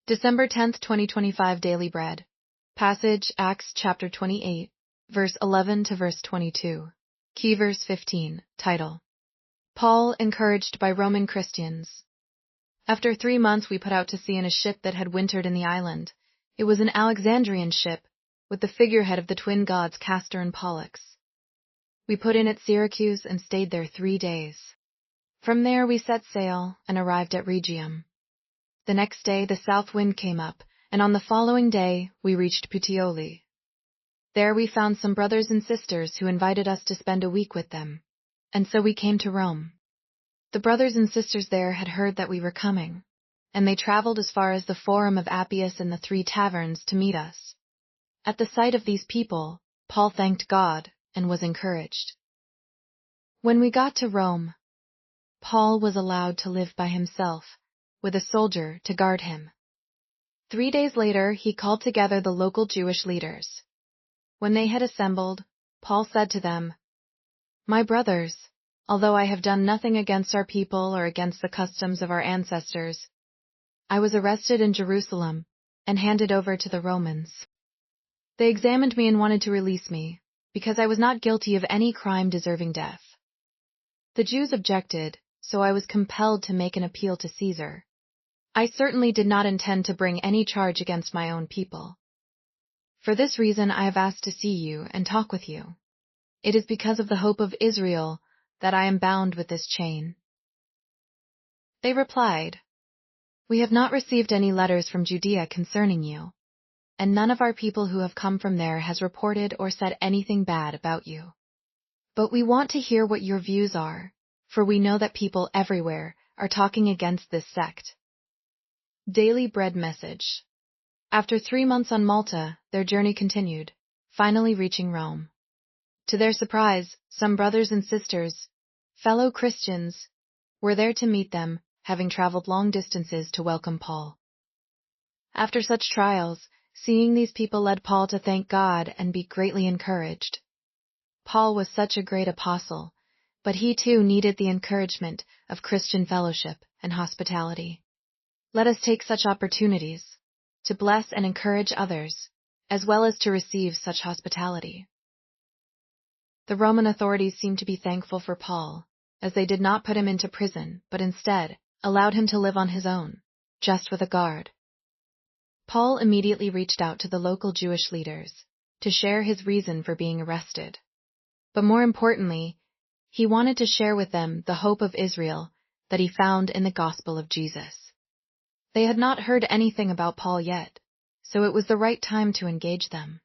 December 10th, 2025 Daily Bread. Passage, Acts chapter 28, verse 11 to verse 22. Key verse 15. Title: Paul encouraged by Roman Christians. After 3 months we put out to sea in a ship that had wintered in the island. It was an Alexandrian ship, with the figurehead of the twin gods Castor and Pollux. We put in at Syracuse and stayed there 3 days. From there we set sail and arrived at Rhegium. The next day the south wind came up, and on the following day we reached Puteoli. There we found some brothers and sisters who invited us to spend a week with them, and so we came to Rome. The brothers and sisters there had heard that we were coming, and they traveled as far as the Forum of Appius and the 3 taverns to meet us. At the sight of these people, Paul thanked God and was encouraged. When we got to Rome, Paul was allowed to live by himself, with a soldier to guard him. 3 days later, he called together the local Jewish leaders. When they had assembled, Paul said to them, "My brothers, although I have done nothing against our people or against the customs of our ancestors, I was arrested in Jerusalem and handed over to the Romans. They examined me and wanted to release me, because I was not guilty of any crime deserving death. The Jews objected, so I was compelled to make an appeal to Caesar. I certainly did not intend to bring any charge against my own people. For this reason I have asked to see you and talk with you. It is because of the hope of Israel that I am bound with this chain." They replied, "We have not received any letters from Judea concerning you, and none of our people who have come from there has reported or said anything bad about you. But we want to hear what your views are, for we know that people everywhere are talking against this sect." Daily Bread Message. After 3 months on Malta, their journey continued, finally reaching Rome. To their surprise, some brothers and sisters, fellow Christians, were there to meet them, having traveled long distances to welcome Paul. After such trials, seeing these people led Paul to thank God and be greatly encouraged. Paul was such a great apostle, but he too needed the encouragement of Christian fellowship and hospitality. Let us take such opportunities to bless and encourage others, as well as to receive such hospitality. The Roman authorities seemed to be thankful for Paul, as they did not put him into prison, but instead allowed him to live on his own, just with a guard. Paul immediately reached out to the local Jewish leaders to share his reason for being arrested. But more importantly, he wanted to share with them the hope of Israel that he found in the gospel of Jesus. They had not heard anything about Paul yet, so it was the right time to engage them.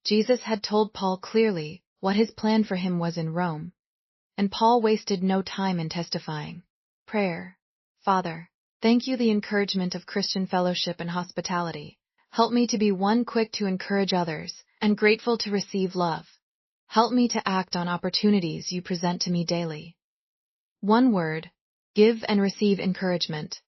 Jesus had told Paul clearly what his plan for him was in Rome, and Paul wasted no time in testifying. Prayer. Father, thank you the encouragement of Christian fellowship and hospitality. Help me to be one quick to encourage others and grateful to receive love. Help me to act on opportunities you present to me daily. One word: give and receive encouragement.